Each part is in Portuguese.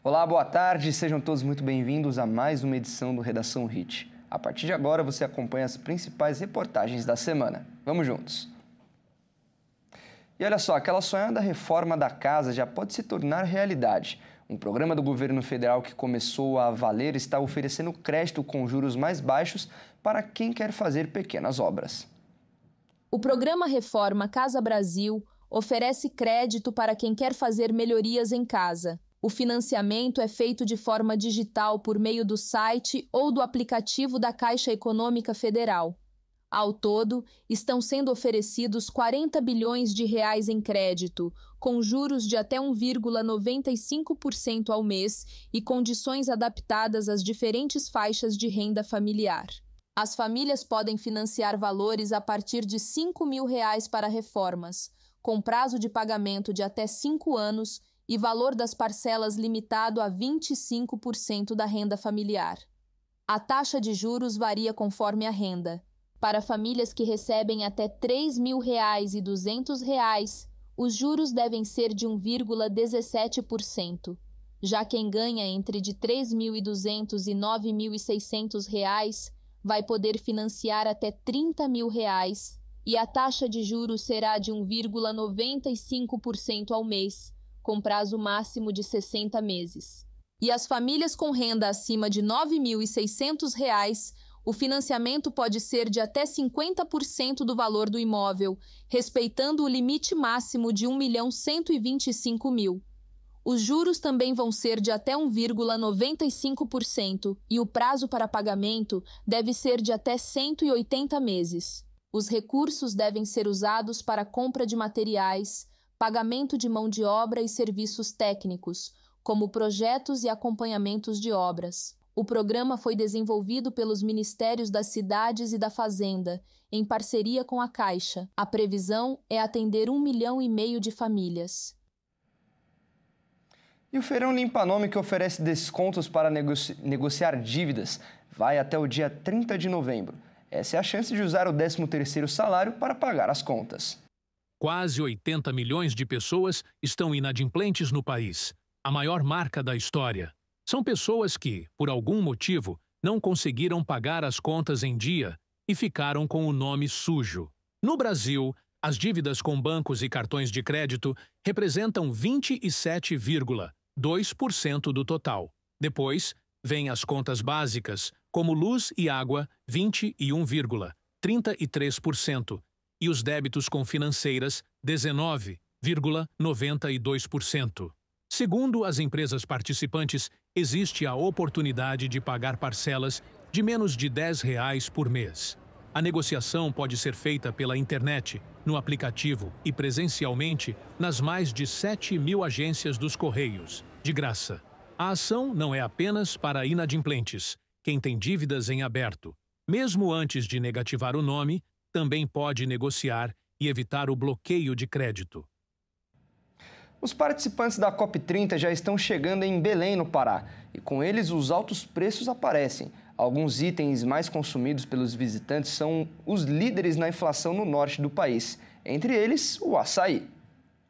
Olá, boa tarde, sejam todos muito bem-vindos a mais uma edição do Redação Hit. A partir de agora você acompanha as principais reportagens da semana. Vamos juntos! E olha só, aquela sonhada reforma da casa já pode se tornar realidade. Um programa do governo federal que começou a valer está oferecendo crédito com juros mais baixos para quem quer fazer pequenas obras. O programa Reforma Casa Brasil oferece crédito para quem quer fazer melhorias em casa. O financiamento é feito de forma digital por meio do site ou do aplicativo da Caixa Econômica Federal. Ao todo, estão sendo oferecidos 40 bilhões de reais em crédito, com juros de até 1,95% ao mês e condições adaptadas às diferentes faixas de renda familiar. As famílias podem financiar valores a partir de R$ 5.000 para reformas, com prazo de pagamento de até 5 anos e valor das parcelas limitado a 25% da renda familiar. A taxa de juros varia conforme a renda. Para famílias que recebem até R$ 3.200, os juros devem ser de 1,17%. Já quem ganha entre de R$ 3.200 e R$ 9.600 vai poder financiar até R$ 30.000 e a taxa de juros será de 1,95% ao mês, com prazo máximo de 60 meses. E as famílias com renda acima de R$ 9.600, o financiamento pode ser de até 50% do valor do imóvel, respeitando o limite máximo de R$ 1.125.000. Os juros também vão ser de até 1,95% e o prazo para pagamento deve ser de até 180 meses. Os recursos devem ser usados para compra de materiais, pagamento de mão de obra e serviços técnicos, como projetos e acompanhamentos de obras. O programa foi desenvolvido pelos Ministérios das Cidades e da Fazenda, em parceria com a Caixa. A previsão é atender 1,5 milhão de famílias. E o Feirão Limpa Nome, que oferece descontos para negociar dívidas, vai até o dia 30 de novembro. Essa é a chance de usar o 13º salário para pagar as contas. Quase 80 milhões de pessoas estão inadimplentes no país, a maior marca da história. São pessoas que, por algum motivo, não conseguiram pagar as contas em dia e ficaram com o nome sujo. No Brasil, as dívidas com bancos e cartões de crédito representam 27,2% do total. Depois, vêm as contas básicas, como luz e água, 21,33%. E os débitos com financeiras, 19,92%. Segundo as empresas participantes, existe a oportunidade de pagar parcelas de menos de R$ 10 por mês. A negociação pode ser feita pela internet, no aplicativo e presencialmente nas mais de 7.000 agências dos Correios, de graça. A ação não é apenas para inadimplentes, quem tem dívidas em aberto. Mesmo antes de negativar o nome, também pode negociar e evitar o bloqueio de crédito. Os participantes da COP30 já estão chegando em Belém, no Pará, e com eles os altos preços aparecem. Alguns itens mais consumidos pelos visitantes são os líderes na inflação no norte do país, entre eles o açaí.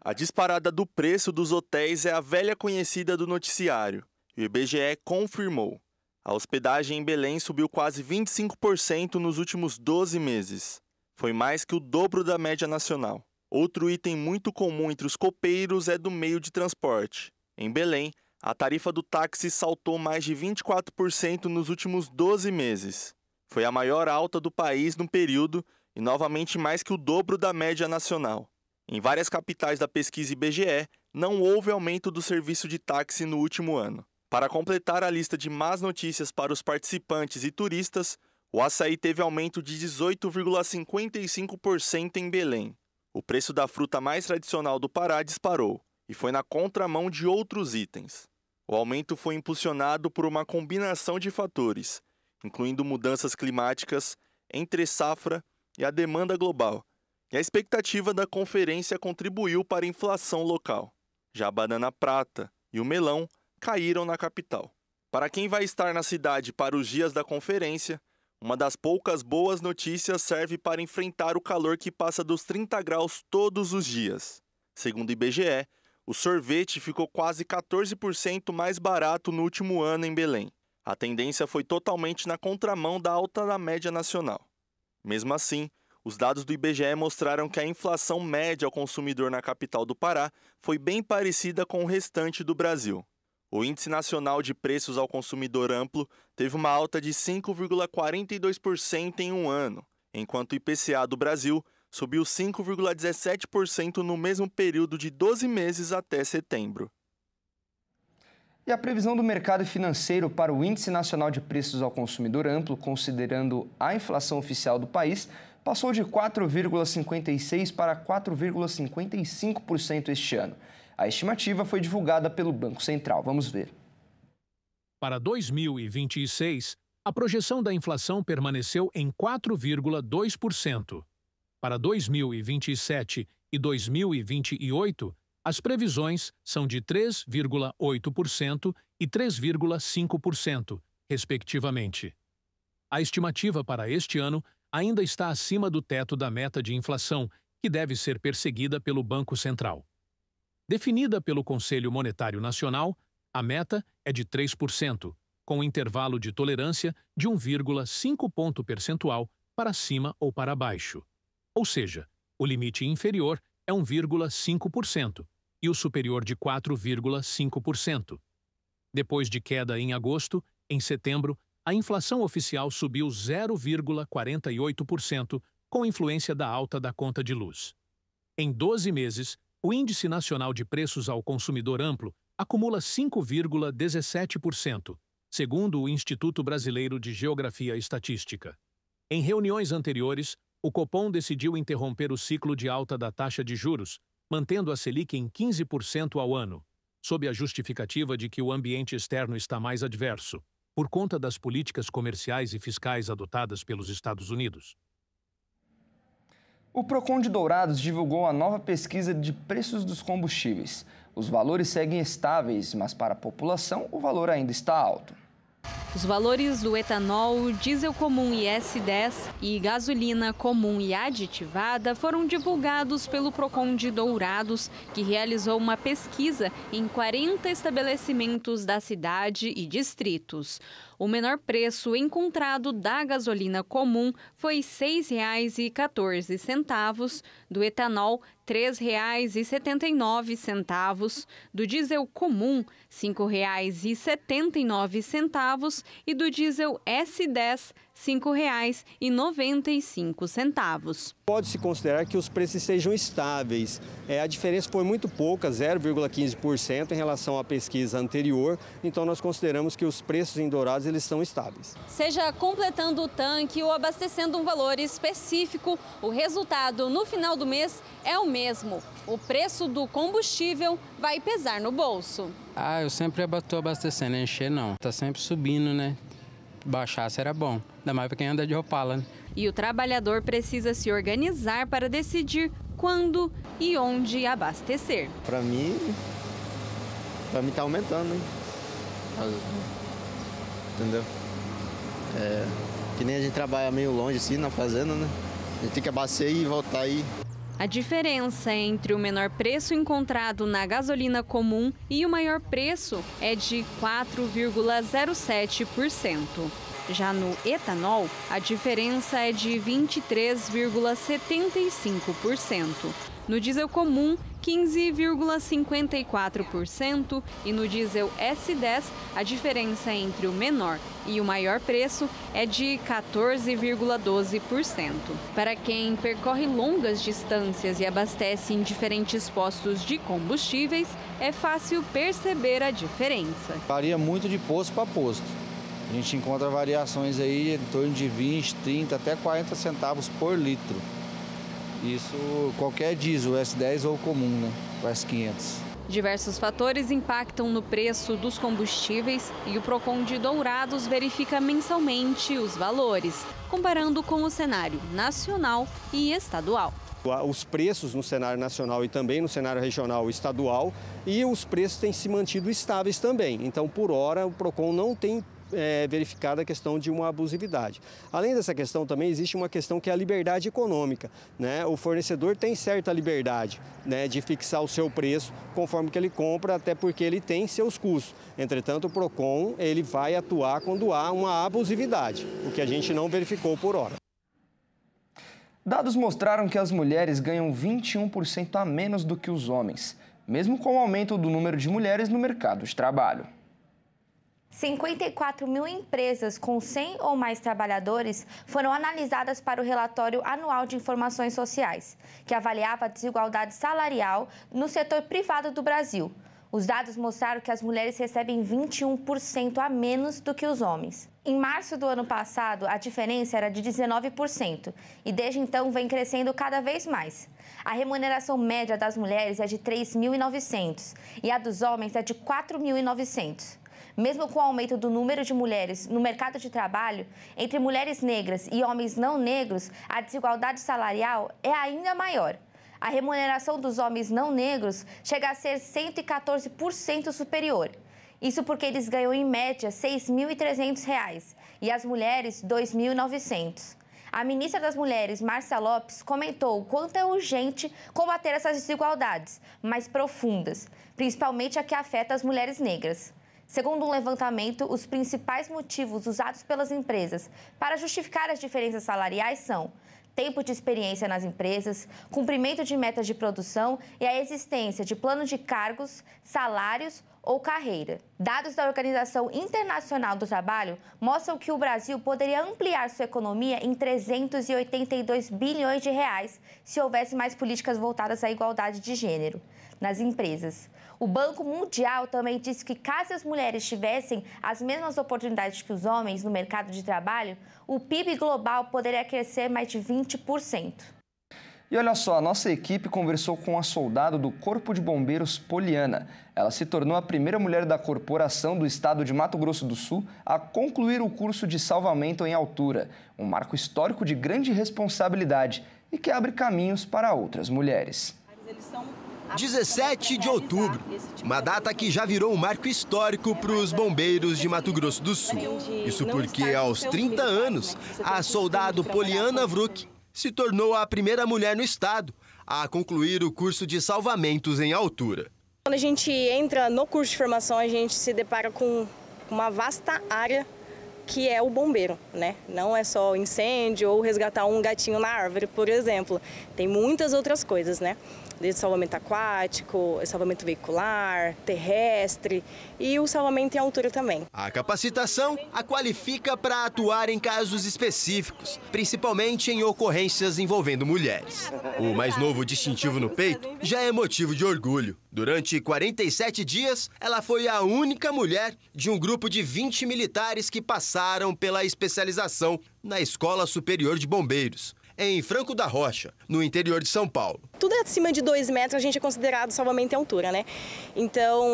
A disparada do preço dos hotéis é a velha conhecida do noticiário, e o IBGE confirmou. A hospedagem em Belém subiu quase 25% nos últimos 12 meses. Foi mais que o dobro da média nacional. Outro item muito comum entre os copeiros é do meio de transporte. Em Belém, a tarifa do táxi saltou mais de 24% nos últimos 12 meses. Foi a maior alta do país no período e novamente mais que o dobro da média nacional. Em várias capitais da pesquisa IBGE, não houve aumento do serviço de táxi no último ano. Para completar a lista de más notícias para os participantes e turistas, o açaí teve aumento de 18,55% em Belém. O preço da fruta mais tradicional do Pará disparou e foi na contramão de outros itens. O aumento foi impulsionado por uma combinação de fatores, incluindo mudanças climáticas, entre-safra e a demanda global. E a expectativa da conferência contribuiu para a inflação local. Já a banana prata e o melão caíram na capital. Para quem vai estar na cidade para os dias da conferência, uma das poucas boas notícias serve para enfrentar o calor que passa dos 30 graus todos os dias. Segundo o IBGE, o sorvete ficou quase 14% mais barato no último ano em Belém. A tendência foi totalmente na contramão da alta da média nacional. Mesmo assim, os dados do IBGE mostraram que a inflação média ao consumidor na capital do Pará foi bem parecida com o restante do Brasil. O Índice Nacional de Preços ao Consumidor Amplo teve uma alta de 5,42% em um ano, enquanto o IPCA do Brasil subiu 5,17% no mesmo período de 12 meses até setembro. E a previsão do mercado financeiro para o Índice Nacional de Preços ao Consumidor Amplo, considerando a inflação oficial do país, passou de 4,56% para 4,55% este ano. A estimativa foi divulgada pelo Banco Central. Vamos ver. Para 2026, a projeção da inflação permaneceu em 4,2%. Para 2027 e 2028, as previsões são de 3,8% e 3,5%, respectivamente. A estimativa para este ano ainda está acima do teto da meta de inflação, que deve ser perseguida pelo Banco Central. Definida pelo Conselho Monetário Nacional, a meta é de 3%, com intervalo de tolerância de 1,5 ponto percentual para cima ou para baixo. Ou seja, o limite inferior é 1,5% e o superior de 4,5%. Depois de queda em agosto, em setembro, a inflação oficial subiu 0,48%, com influência da alta da conta de luz. Em 12 meses, o Índice Nacional de Preços ao Consumidor Amplo acumula 5,17%, segundo o Instituto Brasileiro de Geografia e Estatística. Em reuniões anteriores, o Copom decidiu interromper o ciclo de alta da taxa de juros, mantendo a Selic em 15% ao ano, sob a justificativa de que o ambiente externo está mais adverso, por conta das políticas comerciais e fiscais adotadas pelos Estados Unidos. O Procon de Dourados divulgou a nova pesquisa de preços dos combustíveis. Os valores seguem estáveis, mas para a população o valor ainda está alto. Os valores do etanol, diesel comum e S10 e gasolina comum e aditivada foram divulgados pelo Procon de Dourados, que realizou uma pesquisa em 40 estabelecimentos da cidade e distritos. O menor preço encontrado da gasolina comum foi R$ 6,14, do etanol R$ 3,79, do diesel comum R$ 5,79 e do diesel S10 R$ 5,95. Pode-se considerar que os preços sejam estáveis. A diferença foi muito pouca, 0,15% em relação à pesquisa anterior. Então nós consideramos que os preços em Dourados eles são estáveis. Seja completando o tanque ou abastecendo um valor específico, o resultado no final do mês é o mesmo. O preço do combustível vai pesar no bolso. Eu sempre estou abastecendo, encher não. Está sempre subindo, né? Baixasse era bom, ainda mais para quem anda de Opala, né? E o trabalhador precisa se organizar para decidir quando e onde abastecer. Para mim tá aumentando, hein? Entendeu? Que nem a gente trabalha meio longe assim na fazenda, né? A gente tem que abastecer e voltar aí. A diferença entre o menor preço encontrado na gasolina comum e o maior preço é de 4,07%. Já no etanol, a diferença é de 23,75%. No diesel comum, 15,54% e no diesel S10, a diferença entre o menor e o maior preço é de 14,12%. Para quem percorre longas distâncias e abastece em diferentes postos de combustíveis, é fácil perceber a diferença. Varia muito de posto para posto. A gente encontra variações aí em torno de 20, 30 até 40 centavos por litro. Isso qualquer diesel, S10 ou comum, né? O S500. Diversos fatores impactam no preço dos combustíveis e o Procon de Dourados verifica mensalmente os valores, comparando com o cenário nacional e estadual. Os preços no cenário nacional e também no cenário regional e estadual, e os preços têm se mantido estáveis também. Então, por hora, o Procon não tem verificada a questão de uma abusividade. Além dessa questão, também existe uma questão que é a liberdade econômica, né? O fornecedor tem certa liberdade, né, de fixar o seu preço conforme que ele compra, até porque ele tem seus custos. Entretanto, o PROCON ele vai atuar quando há uma abusividade, o que a gente não verificou por hora. Dados mostraram que as mulheres ganham 21% a menos do que os homens, mesmo com o aumento do número de mulheres no mercado de trabalho. 54 mil empresas com 100 ou mais trabalhadores foram analisadas para o relatório anual de informações sociais, que avaliava a desigualdade salarial no setor privado do Brasil. Os dados mostraram que as mulheres recebem 21% a menos do que os homens. Em março do ano passado, a diferença era de 19% e desde então vem crescendo cada vez mais. A remuneração média das mulheres é de R$ 3.900 e a dos homens é de R$ 4.900. Mesmo com o aumento do número de mulheres no mercado de trabalho, entre mulheres negras e homens não negros, a desigualdade salarial é ainda maior. A remuneração dos homens não negros chega a ser 114% superior. Isso porque eles ganham, em média, R$ 6.300 e as mulheres, R$ 2.900. A ministra das Mulheres, Márcia Lopes, comentou o quanto é urgente combater essas desigualdades mais profundas, principalmente a que afeta as mulheres negras. Segundo um levantamento, os principais motivos usados pelas empresas para justificar as diferenças salariais são tempo de experiência nas empresas, cumprimento de metas de produção e a existência de plano de cargos, salários ou carreira. Dados da Organização Internacional do Trabalho mostram que o Brasil poderia ampliar sua economia em 382 bilhões de reais se houvesse mais políticas voltadas à igualdade de gênero nas empresas. O Banco Mundial também disse que caso as mulheres tivessem as mesmas oportunidades que os homens no mercado de trabalho, o PIB global poderia crescer mais de 20%. E olha só, a nossa equipe conversou com a soldado do Corpo de Bombeiros Poliana. Ela se tornou a primeira mulher da corporação do estado de Mato Grosso do Sul a concluir o curso de salvamento em altura, um marco histórico de grande responsabilidade e que abre caminhos para outras mulheres. 17 de outubro, uma data que já virou um marco histórico para os bombeiros de Mato Grosso do Sul. Isso porque, aos 30 anos, a soldado Poliana Vruck se tornou a primeira mulher no estado a concluir o curso de salvamentos em altura. Quando a gente entra no curso de formação, a gente se depara com uma vasta área que é o bombeiro, né? Não é só incêndio ou resgatar um gatinho na árvore, por exemplo. Tem muitas outras coisas, né? Desde salvamento aquático, salvamento veicular, terrestre e o salvamento em altura também. A capacitação a qualifica para atuar em casos específicos, principalmente em ocorrências envolvendo mulheres. O mais novo distintivo no peito já é motivo de orgulho. Durante 47 dias, ela foi a única mulher de um grupo de 20 militares que passaram pela especialização na Escola Superior de Bombeiros, em Franco da Rocha, no interior de São Paulo. Tudo acima de 2 metros a gente é considerado salvamento em altura, né? Então,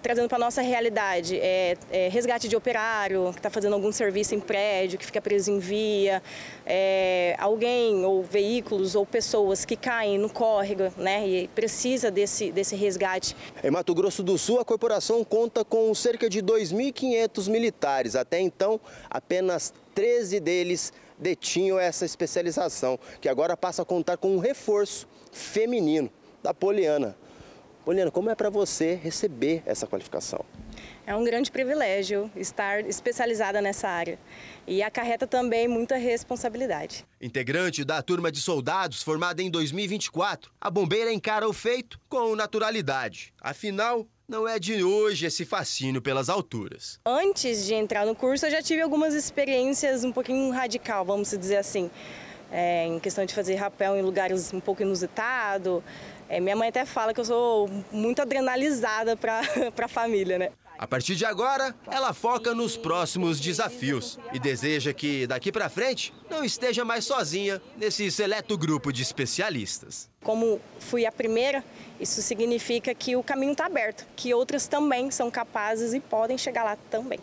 trazendo para a nossa realidade, resgate de operário que está fazendo algum serviço em prédio, que fica preso em via, alguém ou veículos ou pessoas que caem no córrego, né? E precisa desse resgate. Em Mato Grosso do Sul, a corporação conta com cerca de 2.500 militares. Até então, apenas 13 deles detinham essa especialização, que agora passa a contar com um reforço feminino da Poliana. Poliana, como é para você receber essa qualificação? É um grande privilégio estar especializada nessa área e acarreta também muita responsabilidade. Integrante da turma de soldados formada em 2024, a bombeira encara o feito com naturalidade. Afinal, não é de hoje esse fascínio pelas alturas. Antes de entrar no curso, eu já tive algumas experiências um pouquinho radical, vamos dizer assim. Em questão de fazer rapel em lugares um pouco inusitados. Minha mãe até fala que eu sou muito adrenalizada para a família, né? A partir de agora, ela foca nos próximos desafios e deseja que, daqui para frente, não esteja mais sozinha nesse seleto grupo de especialistas. Como fui a primeira, isso significa que o caminho está aberto, que outras também são capazes e podem chegar lá também.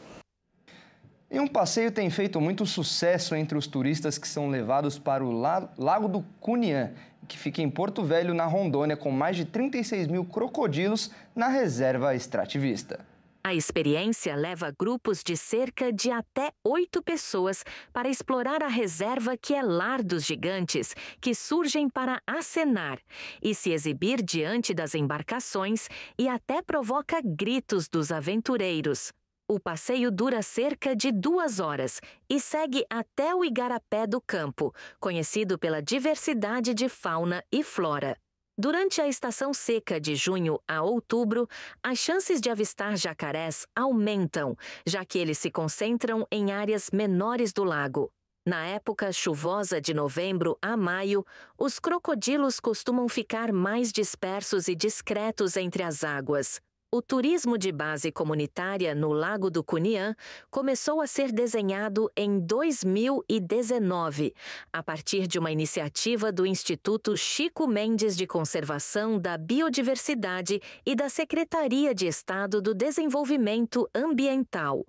E um passeio tem feito muito sucesso entre os turistas que são levados para o Lago do Cuniã, que fica em Porto Velho, na Rondônia, com mais de 36 mil crocodilos na reserva extrativista. A experiência leva grupos de cerca de até 8 pessoas para explorar a reserva que é lar dos gigantes, que surgem para acenar e se exibir diante das embarcações e até provoca gritos dos aventureiros. O passeio dura cerca de 2 horas e segue até o Igarapé do Campo, conhecido pela diversidade de fauna e flora. Durante a estação seca de junho a outubro, as chances de avistar jacarés aumentam, já que eles se concentram em áreas menores do lago. Na época chuvosa de novembro a maio, os crocodilos costumam ficar mais dispersos e discretos entre as águas. O turismo de base comunitária no Lago do Cuniã começou a ser desenhado em 2019, a partir de uma iniciativa do Instituto Chico Mendes de Conservação da Biodiversidade e da Secretaria de Estado do Desenvolvimento Ambiental.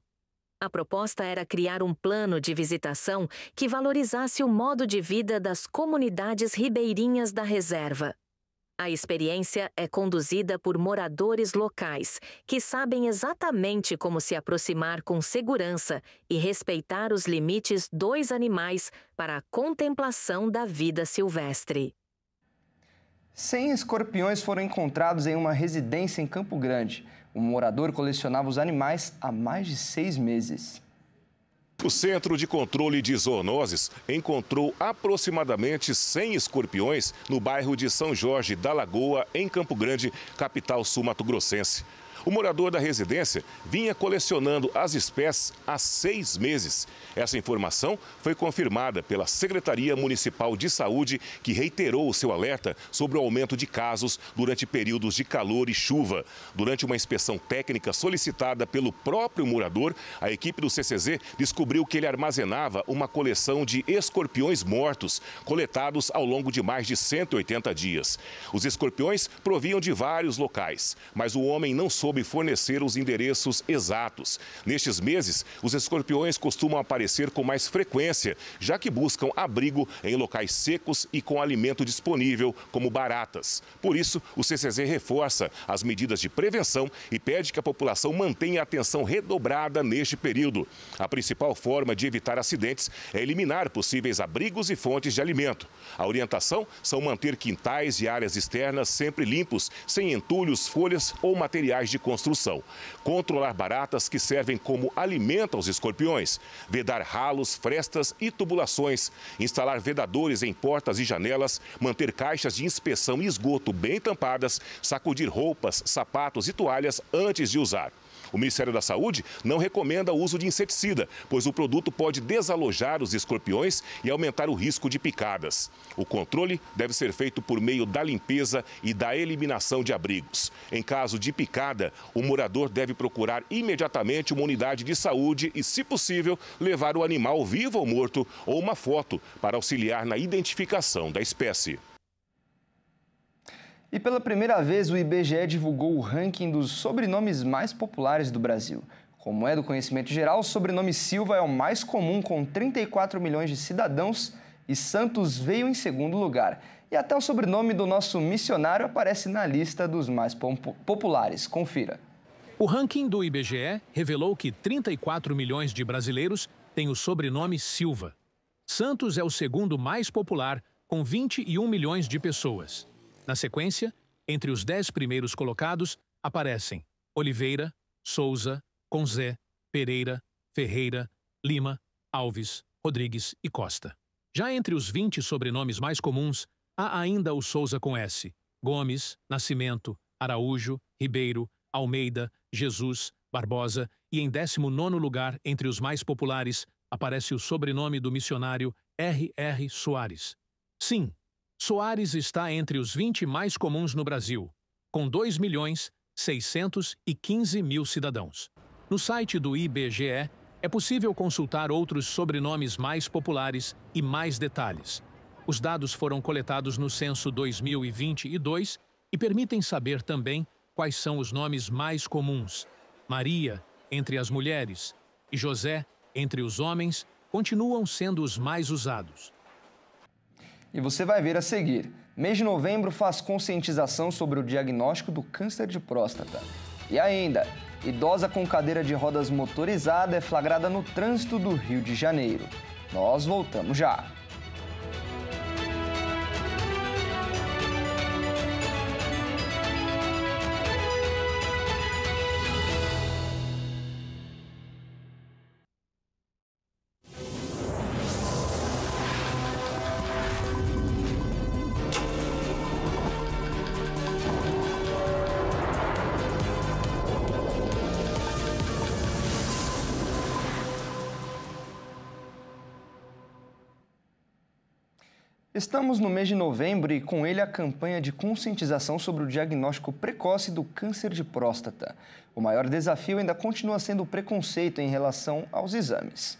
A proposta era criar um plano de visitação que valorizasse o modo de vida das comunidades ribeirinhas da reserva. A experiência é conduzida por moradores locais, que sabem exatamente como se aproximar com segurança e respeitar os limites dos animais para a contemplação da vida silvestre. 100 escorpiões foram encontrados em uma residência em Campo Grande. Um morador colecionava os animais há mais de 6 meses. O Centro de Controle de Zoonoses encontrou aproximadamente 100 escorpiões no bairro de São Jorge da Lagoa, em Campo Grande, capital sul-mato-grossense. O morador da residência vinha colecionando as espécies há 6 meses. Essa informação foi confirmada pela Secretaria Municipal de Saúde, que reiterou o seu alerta sobre o aumento de casos durante períodos de calor e chuva. Durante uma inspeção técnica solicitada pelo próprio morador, a equipe do CCZ descobriu que ele armazenava uma coleção de escorpiões mortos, coletados ao longo de mais de 180 dias. Os escorpiões provinham de vários locais, mas o homem não soube fornecer os endereços exatos. Nestes meses, os escorpiões costumam aparecer com mais frequência, já que buscam abrigo em locais secos e com alimento disponível, como baratas. Por isso, o CCZ reforça as medidas de prevenção e pede que a população mantenha a atenção redobrada neste período. A principal forma de evitar acidentes é eliminar possíveis abrigos e fontes de alimento. A orientação são manter quintais e áreas externas sempre limpos, sem entulhos, folhas ou materiais de construção. Controlar baratas que servem como alimento aos escorpiões. Vedar ralos, frestas e tubulações. Instalar vedadores em portas e janelas. Manter caixas de inspeção e esgoto bem tampadas. Sacudir roupas, sapatos e toalhas antes de usar. O Ministério da Saúde não recomenda o uso de inseticida, pois o produto pode desalojar os escorpiões e aumentar o risco de picadas. O controle deve ser feito por meio da limpeza e da eliminação de abrigos. Em caso de picada, o morador deve procurar imediatamente uma unidade de saúde e, se possível, levar o animal vivo ou morto ou uma foto para auxiliar na identificação da espécie. E pela primeira vez, o IBGE divulgou o ranking dos sobrenomes mais populares do Brasil. Como é do conhecimento geral, o sobrenome Silva é o mais comum, com 34 milhões de cidadãos, e Santos veio em segundo lugar. E até o sobrenome do nosso missionário aparece na lista dos mais populares. Confira. O ranking do IBGE revelou que 34 milhões de brasileiros têm o sobrenome Silva. Santos é o segundo mais popular, com 21 milhões de pessoas. Na sequência, entre os 10 primeiros colocados, aparecem Oliveira, Souza, Conzé, Pereira, Ferreira, Lima, Alves, Rodrigues e Costa. Já entre os 20 sobrenomes mais comuns, há ainda o Souza com S, Gomes, Nascimento, Araújo, Ribeiro, Almeida, Jesus, Barbosa e em 19º lugar, entre os mais populares, aparece o sobrenome do missionário R.R. Soares. Sim, Soares está entre os 20 mais comuns no Brasil, com 2.615.000 cidadãos. No site do IBGE, é possível consultar outros sobrenomes mais populares e mais detalhes. Os dados foram coletados no censo 2022 e permitem saber também quais são os nomes mais comuns. Maria, entre as mulheres, e José, entre os homens, continuam sendo os mais usados. E você vai ver a seguir. Mês de novembro faz conscientização sobre o diagnóstico do câncer de próstata. E ainda, Idosa com cadeira de rodas motorizada é flagrada no trânsito do Rio de Janeiro. Nós voltamos já. Estamos no mês de novembro e com ele a campanha de conscientização sobre o diagnóstico precoce do câncer de próstata. O maior desafio ainda continua sendo o preconceito em relação aos exames.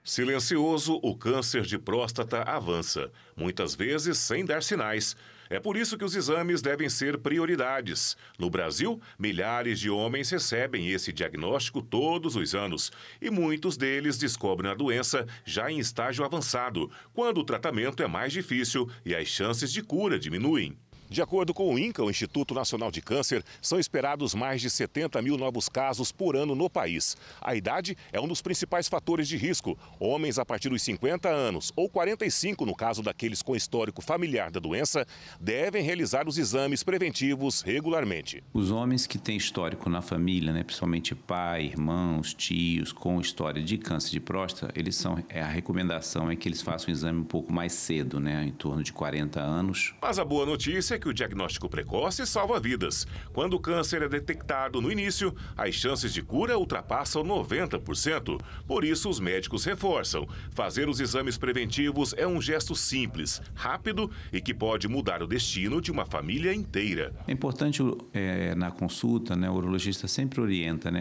Silencioso, o câncer de próstata avança, muitas vezes sem dar sinais. É por isso que os exames devem ser prioridades. No Brasil, milhares de homens recebem esse diagnóstico todos os anos e muitos deles descobrem a doença já em estágio avançado, quando o tratamento é mais difícil e as chances de cura diminuem. De acordo com o INCA, o Instituto Nacional de Câncer, são esperados mais de 70 mil novos casos por ano no país. A idade é um dos principais fatores de risco. Homens a partir dos 50 anos ou 45, no caso daqueles com histórico familiar da doença, devem realizar os exames preventivos regularmente. Os homens que têm histórico na família, principalmente pai, irmãos, tios, com história de câncer de próstata, a recomendação é que eles façam o exame um pouco mais cedo, em torno de 40 anos. Mas a boa notícia é que o diagnóstico precoce salva vidas. Quando o câncer é detectado no início, as chances de cura ultrapassam 90%. Por isso, os médicos reforçam. Fazer os exames preventivos é um gesto simples, rápido e que pode mudar o destino de uma família inteira. É importante, na consulta, o urologista sempre orienta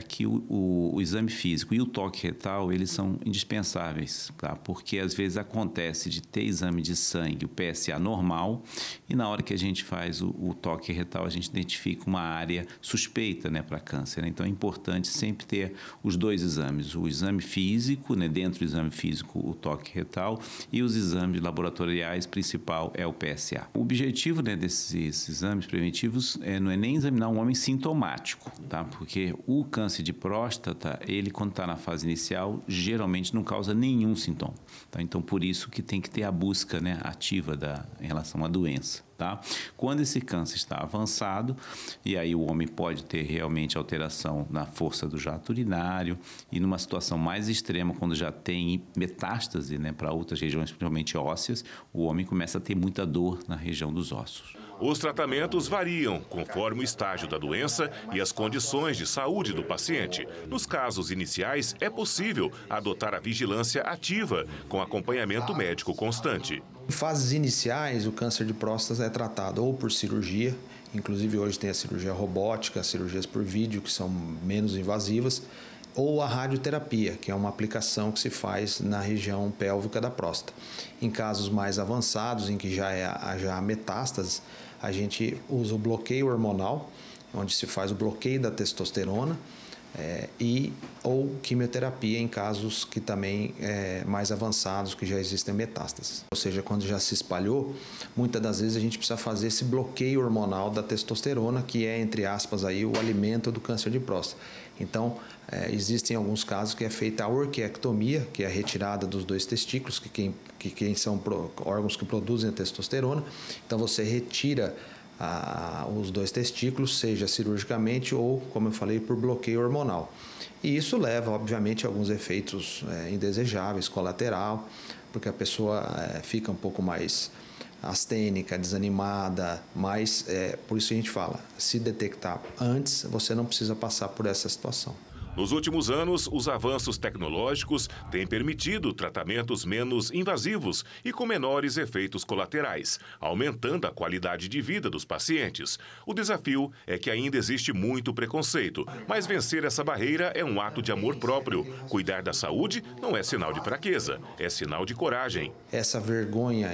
que o exame físico e o toque retal, eles são indispensáveis, tá? Porque às vezes acontece de ter exame de sangue, o PSA normal, e na hora que a gente faz o toque retal, a gente identifica uma área suspeita para câncer. Então é importante sempre ter os dois exames, o exame físico, dentro do exame físico o toque retal, e os exames laboratoriais, principal é o PSA. O objetivo desses exames preventivos não é nem examinar um homem sintomático, tá? Porque o câncer de próstata, ele quando está na fase inicial, geralmente não causa nenhum sintoma. Tá? Então por isso que tem que ter a busca ativa em relação à doença. Tá? Quando esse câncer está avançado, e aí o homem pode ter realmente alteração na força do jato urinário, e numa situação mais extrema, quando já tem metástase para outras regiões, principalmente ósseas, o homem começa a ter muita dor na região dos ossos. Os tratamentos variam conforme o estágio da doença e as condições de saúde do paciente. Nos casos iniciais, é possível adotar a vigilância ativa, com acompanhamento médico constante. Em fases iniciais, o câncer de próstata é tratado ou por cirurgia, inclusive hoje tem a cirurgia robótica, as cirurgias por vídeo, que são menos invasivas, ou a radioterapia, que é uma aplicação que se faz na região pélvica da próstata. Em casos mais avançados, em que já há metástases, a gente usa o bloqueio hormonal, onde se faz o bloqueio da testosterona, ou quimioterapia em casos que também mais avançados, que já existem metástases. Ou seja, quando já se espalhou, muitas das vezes a gente precisa fazer esse bloqueio hormonal da testosterona, que é, entre aspas, aí, o alimento do câncer de próstata. Então, existem alguns casos que é feita a orquiectomia, que é a retirada dos dois testículos, que são órgãos que produzem a testosterona. Então, você retira os dois testículos, seja cirurgicamente ou, como eu falei, por bloqueio hormonal. E isso leva, obviamente, a alguns efeitos indesejáveis, colateral, porque a pessoa fica um pouco mais astênica, desanimada, mas por isso a gente fala, se detectar antes, você não precisa passar por essa situação. Nos últimos anos, os avanços tecnológicos têm permitido tratamentos menos invasivos e com menores efeitos colaterais, aumentando a qualidade de vida dos pacientes. O desafio é que ainda existe muito preconceito, mas vencer essa barreira é um ato de amor próprio. Cuidar da saúde não é sinal de fraqueza, é sinal de coragem. Essa vergonha,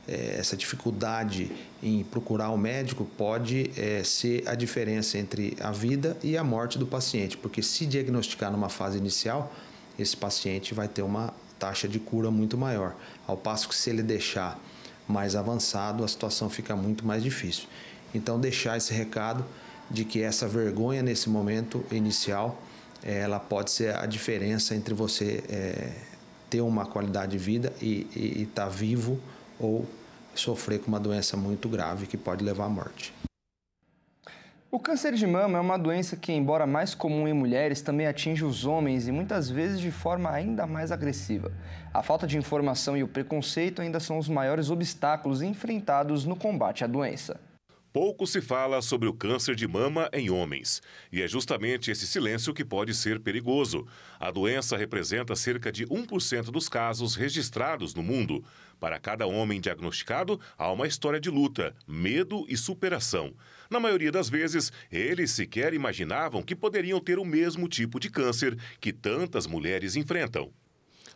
essa dificuldade em procurar um médico pode ser a diferença entre a vida e a morte do paciente, porque se diagnosticar numa fase inicial, esse paciente vai ter uma taxa de cura muito maior, ao passo que se ele deixar mais avançado, a situação fica muito mais difícil. Então, deixar esse recado de que essa vergonha nesse momento inicial, ela pode ser a diferença entre você ter uma qualidade de vida e estar vivo ou sofrer com uma doença muito grave que pode levar à morte. O câncer de mama é uma doença que, embora mais comum em mulheres, também atinge os homens e muitas vezes de forma ainda mais agressiva. A falta de informação e o preconceito ainda são os maiores obstáculos enfrentados no combate à doença. Pouco se fala sobre o câncer de mama em homens. E é justamente esse silêncio que pode ser perigoso. A doença representa cerca de 1% dos casos registrados no mundo. Para cada homem diagnosticado, há uma história de luta, medo e superação. Na maioria das vezes, eles sequer imaginavam que poderiam ter o mesmo tipo de câncer que tantas mulheres enfrentam.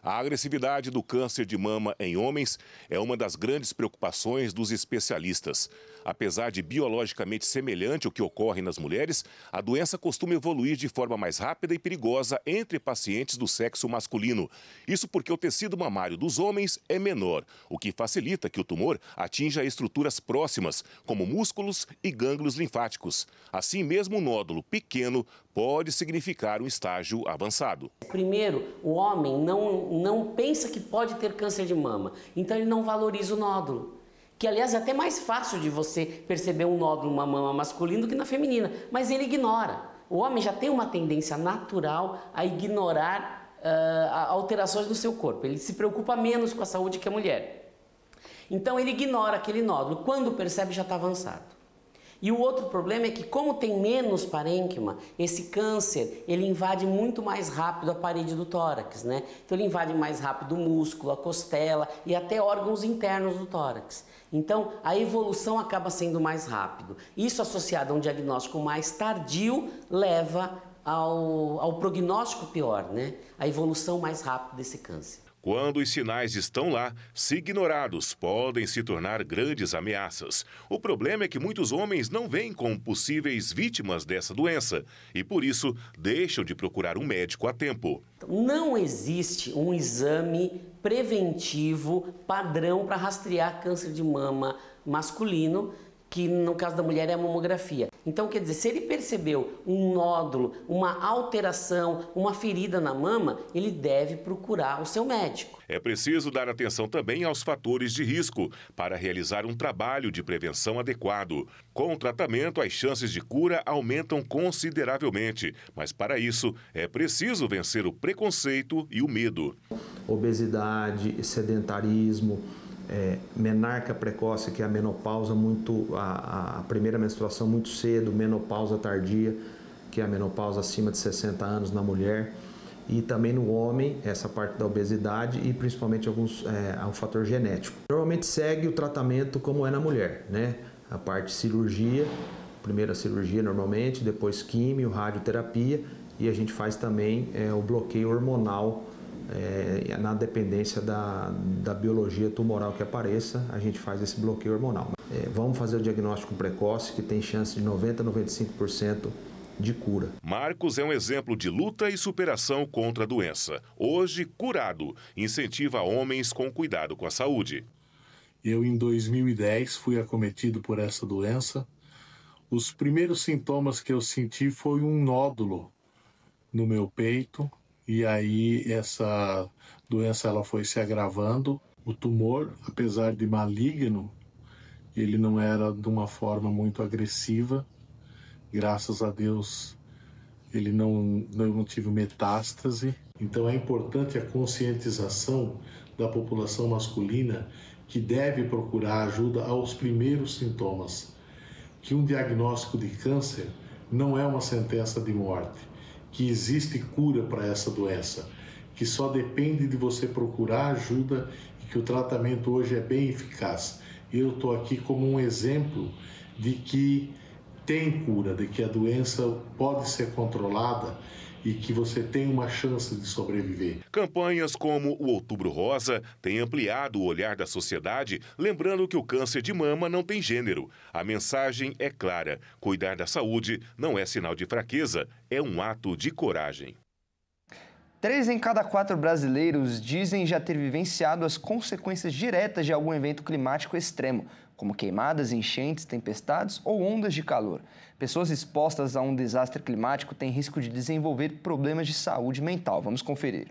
A agressividade do câncer de mama em homens é uma das grandes preocupações dos especialistas. Apesar de biologicamente semelhante ao que ocorre nas mulheres, a doença costuma evoluir de forma mais rápida e perigosa entre pacientes do sexo masculino. Isso porque o tecido mamário dos homens é menor, o que facilita que o tumor atinja estruturas próximas, como músculos e gânglios linfáticos. Assim, mesmo um nódulo pequeno pode significar um estágio avançado. Primeiro, o homem não pensa que pode ter câncer de mama, então ele não valoriza o nódulo. Que, aliás, é até mais fácil de você perceber um nódulo numa mama masculina do que na feminina, mas ele ignora. O homem já tem uma tendência natural a ignorar alterações no seu corpo. Ele se preocupa menos com a saúde que a mulher. Então, ele ignora aquele nódulo. Quando percebe, já está avançado. E o outro problema é que, como tem menos parênquima, esse câncer, ele invade muito mais rápido a parede do tórax, né? Então, ele invade mais rápido o músculo, a costela e até órgãos internos do tórax. Então, a evolução acaba sendo mais rápido. Isso, associado a um diagnóstico mais tardio, leva ao prognóstico pior, né? A evolução mais rápida desse câncer. Quando os sinais estão lá, se ignorados, podem se tornar grandes ameaças. O problema é que muitos homens não veem como possíveis vítimas dessa doença e, por isso, deixam de procurar um médico a tempo. Não existe um exame preventivo padrão para rastrear câncer de mama masculino, que no caso da mulher é a mamografia. Então, quer dizer, se ele percebeu um nódulo, uma alteração, uma ferida na mama, ele deve procurar o seu médico. É preciso dar atenção também aos fatores de risco para realizar um trabalho de prevenção adequado. Com o tratamento, as chances de cura aumentam consideravelmente, mas para isso é preciso vencer o preconceito e o medo. Obesidade, sedentarismo, menarca precoce, que é a menopausa a primeira menstruação muito cedo, menopausa tardia, que é a menopausa acima de 60 anos na mulher, e também no homem, essa parte da obesidade e principalmente um fator genético. Normalmente segue o tratamento como é na mulher, né? A parte cirurgia, primeira cirurgia normalmente, depois químio, radioterapia, e a gente faz também o bloqueio hormonal. Na dependência da biologia tumoral que apareça, a gente faz esse bloqueio hormonal. Vamos fazer o diagnóstico precoce, que tem chance de 90% a 95% de cura. Marcos é um exemplo de luta e superação contra a doença. Hoje, curado, incentiva homens com cuidado com a saúde. Eu, em 2010, fui acometido por essa doença. Os primeiros sintomas que eu senti foi um nódulo no meu peito. E aí essa doença ela foi se agravando. O tumor, apesar de maligno, ele não era de uma forma muito agressiva. Graças a Deus, ele não tive metástase. Então é importante a conscientização da população masculina que deve procurar ajuda aos primeiros sintomas. Que um diagnóstico de câncer não é uma sentença de morte. Que existe cura para essa doença, que só depende de você procurar ajuda e que o tratamento hoje é bem eficaz. Eu estou aqui como um exemplo de que tem cura, de que a doença pode ser controlada e que você tem uma chance de sobreviver. Campanhas como o Outubro Rosa têm ampliado o olhar da sociedade, lembrando que o câncer de mama não tem gênero. A mensagem é clara: cuidar da saúde não é sinal de fraqueza, é um ato de coragem. 3 em cada 4 brasileiros dizem já ter vivenciado as consequências diretas de algum evento climático extremo, como queimadas, enchentes, tempestades ou ondas de calor. Pessoas expostas a um desastre climático têm risco de desenvolver problemas de saúde mental. Vamos conferir.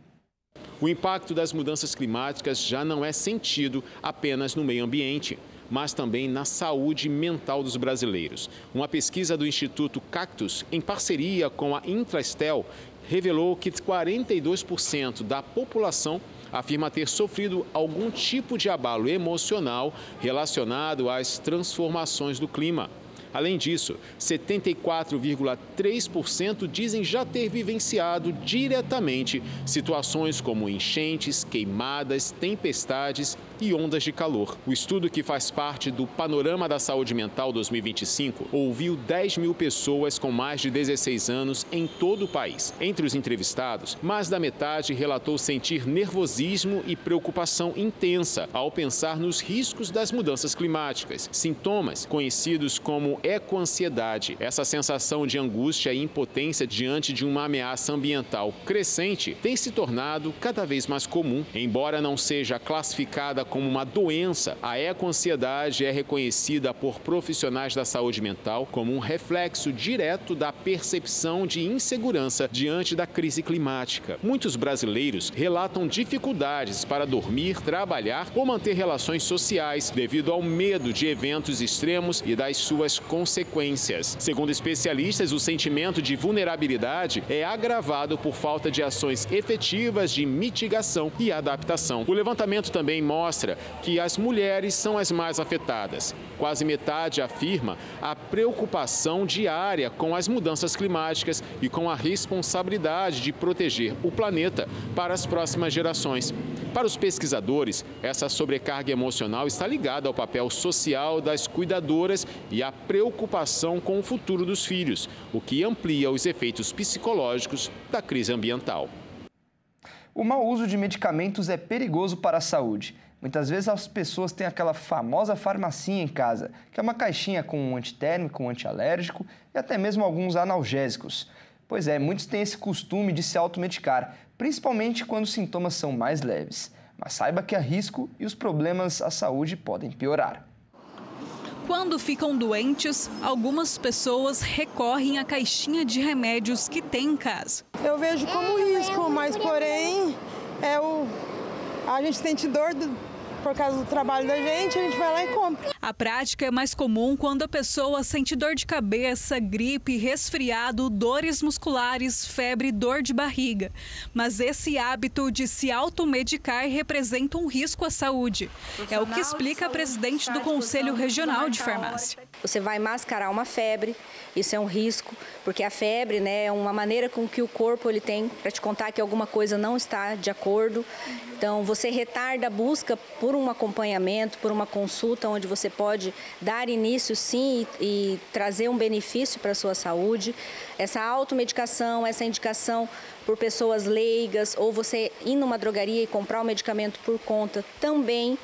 O impacto das mudanças climáticas já não é sentido apenas no meio ambiente, mas também na saúde mental dos brasileiros. Uma pesquisa do Instituto Cactus, em parceria com a Intrastel, revelou que 42% da população afirma ter sofrido algum tipo de abalo emocional relacionado às transformações do clima. Além disso, 74,3% dizem já ter vivenciado diretamente situações como enchentes, queimadas, tempestades e ondas de calor. O estudo, que faz parte do Panorama da Saúde Mental 2025, ouviu 10 mil pessoas com mais de 16 anos em todo o país. Entre os entrevistados, mais da metade relatou sentir nervosismo e preocupação intensa ao pensar nos riscos das mudanças climáticas, sintomas conhecidos como ecoansiedade. Essa sensação de angústia e impotência diante de uma ameaça ambiental crescente tem se tornado cada vez mais comum. Embora não seja classificada como uma doença, a ecoansiedade é reconhecida por profissionais da saúde mental como um reflexo direto da percepção de insegurança diante da crise climática. Muitos brasileiros relatam dificuldades para dormir, trabalhar ou manter relações sociais devido ao medo de eventos extremos e das suas consequências. Segundo especialistas, o sentimento de vulnerabilidade é agravado por falta de ações efetivas de mitigação e adaptação. O levantamento também mostra que as mulheres são as mais afetadas. Quase metade afirma a preocupação diária com as mudanças climáticas e com a responsabilidade de proteger o planeta para as próximas gerações. Para os pesquisadores, essa sobrecarga emocional está ligada ao papel social das cuidadoras e à preocupação com o futuro dos filhos, o que amplia os efeitos psicológicos da crise ambiental. O mau uso de medicamentos é perigoso para a saúde. Muitas vezes as pessoas têm aquela famosa farmacinha em casa, que é uma caixinha com um antitérmico, um antialérgico e até mesmo alguns analgésicos. Pois é, muitos têm esse costume de se automedicar, principalmente quando os sintomas são mais leves. Mas saiba que há risco e os problemas à saúde podem piorar. Quando ficam doentes, algumas pessoas recorrem à caixinha de remédios que têm em casa. Eu vejo como risco, mas porém a gente sente dor por causa do trabalho da gente, a gente vai lá e compra. A prática é mais comum quando a pessoa sente dor de cabeça, gripe, resfriado, dores musculares, febre e dor de barriga. Mas esse hábito de se automedicar representa um risco à saúde. É o que explica a presidente do Conselho Regional de Farmácia. Você vai mascarar uma febre, isso é um risco, porque a febre, né, é uma maneira com que o corpo ele tem para te contar que alguma coisa não está de acordo. Então, você retarda a busca por um acompanhamento, por uma consulta, onde você pode dar início, sim, e trazer um benefício para a sua saúde. Essa automedicação, essa indicação por pessoas leigas, ou você ir numa drogaria e comprar o medicamento por conta, também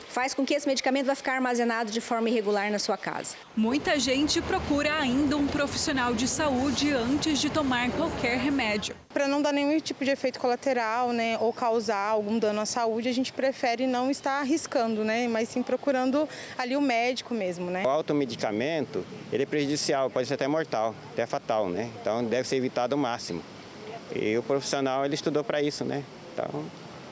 faz com que esse medicamento vai ficar armazenado de forma irregular na sua casa. Muita gente procura ainda um profissional de saúde antes de tomar qualquer remédio. Para não dar nenhum tipo de efeito colateral, né, ou causar algum dano à saúde, a gente prefere não estar arriscando, né, mas sim procurando ali o médico mesmo, né. O automedicamento, ele é prejudicial, pode ser até mortal, até fatal, né? Então deve ser evitado ao máximo. E o profissional, ele estudou para isso, né? Então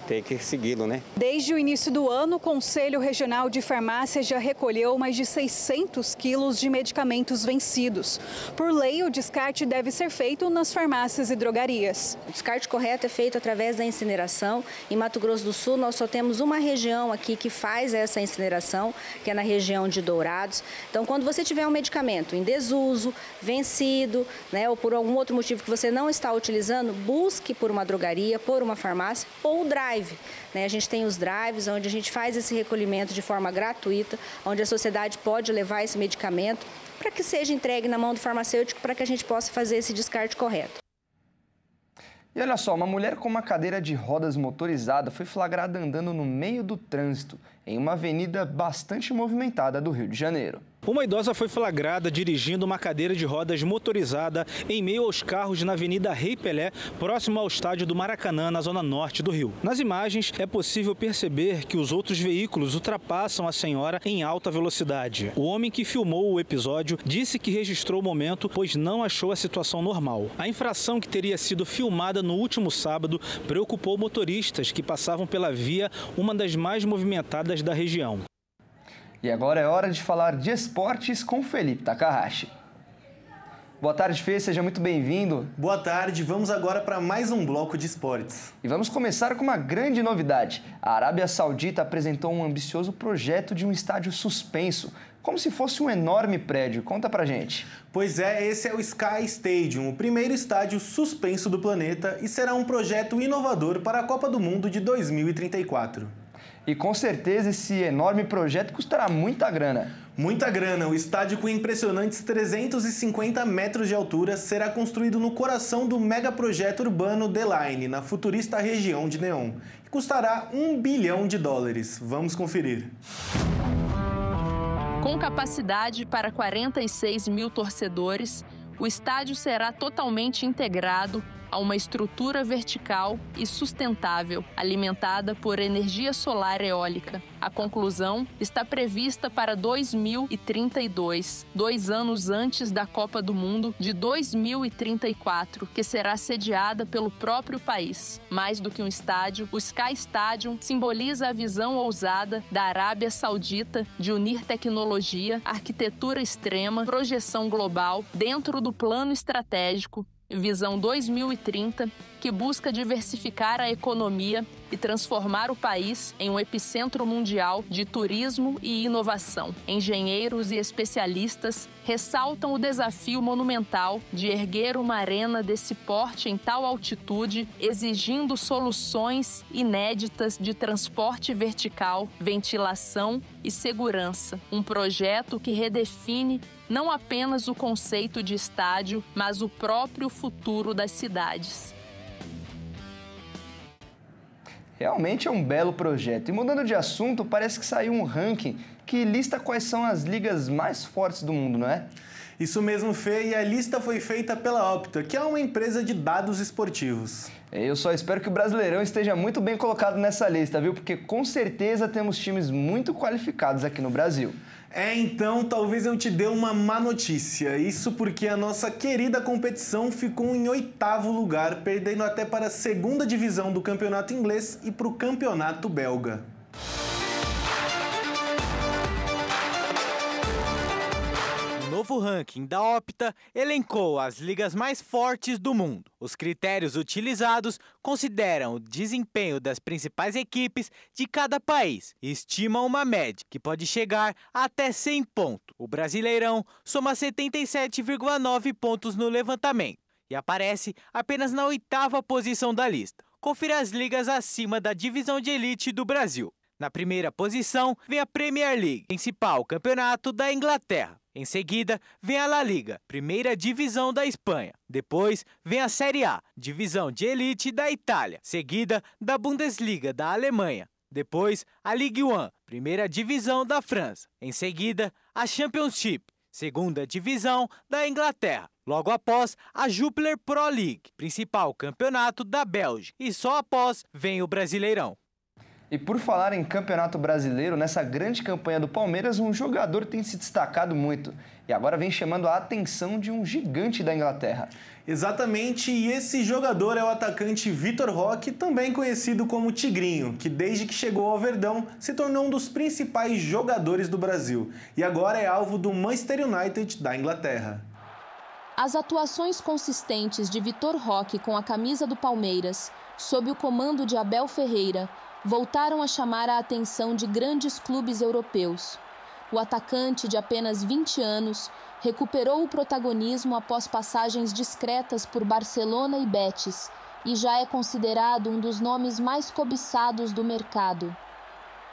tem que segui-lo, né? Desde o início do ano, o Conselho Regional de Farmácia já recolheu mais de 600 quilos de medicamentos vencidos. Por lei, o descarte deve ser feito nas farmácias e drogarias. O descarte correto é feito através da incineração. Em Mato Grosso do Sul, nós só temos uma região aqui que faz essa incineração, que é na região de Dourados. Então, quando você tiver um medicamento em desuso, vencido, né, ou por algum outro motivo que você não está utilizando, busque por uma drogaria, por uma farmácia ou drive. A gente tem os drives, onde a gente faz esse recolhimento de forma gratuita, onde a sociedade pode levar esse medicamento para que seja entregue na mão do farmacêutico para que a gente possa fazer esse descarte correto. E olha só, uma mulher com uma cadeira de rodas motorizada foi flagrada andando no meio do trânsito, em uma avenida bastante movimentada do Rio de Janeiro. Uma idosa foi flagrada dirigindo uma cadeira de rodas motorizada em meio aos carros na Avenida Rei Pelé, próximo ao estádio do Maracanã, na zona norte do Rio. Nas imagens, é possível perceber que os outros veículos ultrapassam a senhora em alta velocidade. O homem que filmou o episódio disse que registrou o momento, pois não achou a situação normal. A infração, que teria sido filmada no último sábado, preocupou motoristas que passavam pela via, uma das mais movimentadas da região. E agora é hora de falar de esportes com Felipe Takahashi. Boa tarde, Fê, seja muito bem-vindo. Boa tarde, vamos agora para mais um bloco de esportes. E vamos começar com uma grande novidade. A Arábia Saudita apresentou um ambicioso projeto de um estádio suspenso, como se fosse um enorme prédio. Conta pra gente. Pois é, esse é o Sky Stadium, o primeiro estádio suspenso do planeta, e será um projeto inovador para a Copa do Mundo de 2034. E com certeza esse enorme projeto custará muita grana. Muita grana. O estádio, com impressionantes 350 metros de altura, será construído no coração do megaprojeto urbano The Line, na futurista região de Neom. E custará $1 bilhão. Vamos conferir. Com capacidade para 46 mil torcedores, o estádio será totalmente integrado a uma estrutura vertical e sustentável, alimentada por energia solar eólica. A conclusão está prevista para 2032, 2 anos antes da Copa do Mundo de 2034, que será sediada pelo próprio país. Mais do que um estádio, o Sky Stadium simboliza a visão ousada da Arábia Saudita de unir tecnologia, arquitetura extrema, projeção global dentro do plano estratégico Visão 2030, que busca diversificar a economia e transformar o país em um epicentro mundial de turismo e inovação. Engenheiros e especialistas ressaltam o desafio monumental de erguer uma arena desse porte em tal altitude, exigindo soluções inéditas de transporte vertical, ventilação e segurança. Um projeto que redefine não apenas o conceito de estádio, mas o próprio futuro das cidades. Realmente é um belo projeto. E mudando de assunto, parece que saiu um ranking que lista quais são as ligas mais fortes do mundo, não é? Isso mesmo, Fê, e a lista foi feita pela Opta, que é uma empresa de dados esportivos. Eu só espero que o Brasileirão esteja muito bem colocado nessa lista, viu? Porque com certeza temos times muito qualificados aqui no Brasil. Então talvez eu te dê uma má notícia. Isso porque a nossa querida competição ficou em 8º lugar, perdendo até para a 2ª divisão do campeonato inglês e para o campeonato belga. O novo ranking da Opta elencou as ligas mais fortes do mundo. Os critérios utilizados consideram o desempenho das principais equipes de cada país e estimam uma média que pode chegar até 100 pontos. O Brasileirão soma 77,9 pontos no levantamento e aparece apenas na 8ª posição da lista. Confira as ligas acima da divisão de elite do Brasil. Na primeira posição vem a Premier League, principal campeonato da Inglaterra. Em seguida, vem a La Liga, primeira divisão da Espanha. Depois, vem a Série A, divisão de elite da Itália, seguida da Bundesliga da Alemanha. Depois, a Ligue 1, primeira divisão da França. Em seguida, a Championship, segunda divisão da Inglaterra. Logo após, a Jupiler Pro League, principal campeonato da Bélgica. E só após, vem o Brasileirão. E por falar em campeonato brasileiro, nessa grande campanha do Palmeiras, um jogador tem se destacado muito. E agora vem chamando a atenção de um gigante da Inglaterra. Exatamente, e esse jogador é o atacante Vitor Roque, também conhecido como Tigrinho, que desde que chegou ao Verdão se tornou um dos principais jogadores do Brasil. E agora é alvo do Manchester United da Inglaterra. As atuações consistentes de Vitor Roque com a camisa do Palmeiras, sob o comando de Abel Ferreira, voltaram a chamar a atenção de grandes clubes europeus. O atacante, de apenas 20 anos, recuperou o protagonismo após passagens discretas por Barcelona e Betis e já é considerado um dos nomes mais cobiçados do mercado.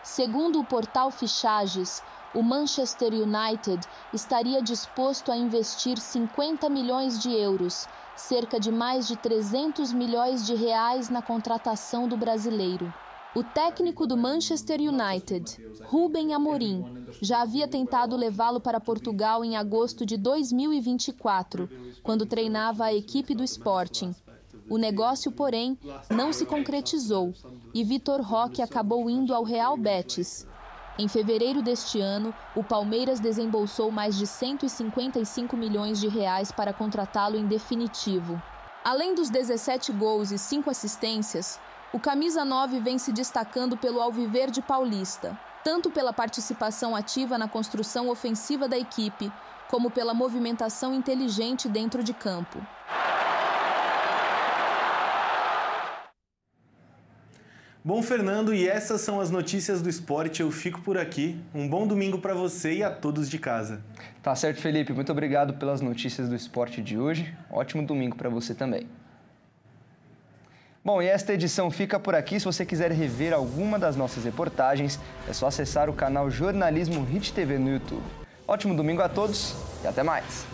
Segundo o portal Fichajes, o Manchester United estaria disposto a investir 50 milhões de euros, cerca de mais de 300 milhões de reais na contratação do brasileiro. O técnico do Manchester United, Rubem Amorim, já havia tentado levá-lo para Portugal em agosto de 2024, quando treinava a equipe do Sporting. O negócio, porém, não se concretizou e Vitor Roque acabou indo ao Real Betis. Em fevereiro deste ano, o Palmeiras desembolsou mais de 155 milhões de reais para contratá-lo em definitivo. Além dos 17 gols e 5 assistências, o camisa 9 vem se destacando pelo Alviverde Paulista, tanto pela participação ativa na construção ofensiva da equipe, como pela movimentação inteligente dentro de campo. Bom, Fernando, e essas são as notícias do esporte. Eu fico por aqui. Um bom domingo para você e a todos de casa. Tá certo, Felipe. Muito obrigado pelas notícias do esporte de hoje. Ótimo domingo para você também. Bom, e esta edição fica por aqui. Se você quiser rever alguma das nossas reportagens, é só acessar o canal Jornalismo Hit TV no YouTube. Ótimo domingo a todos e até mais!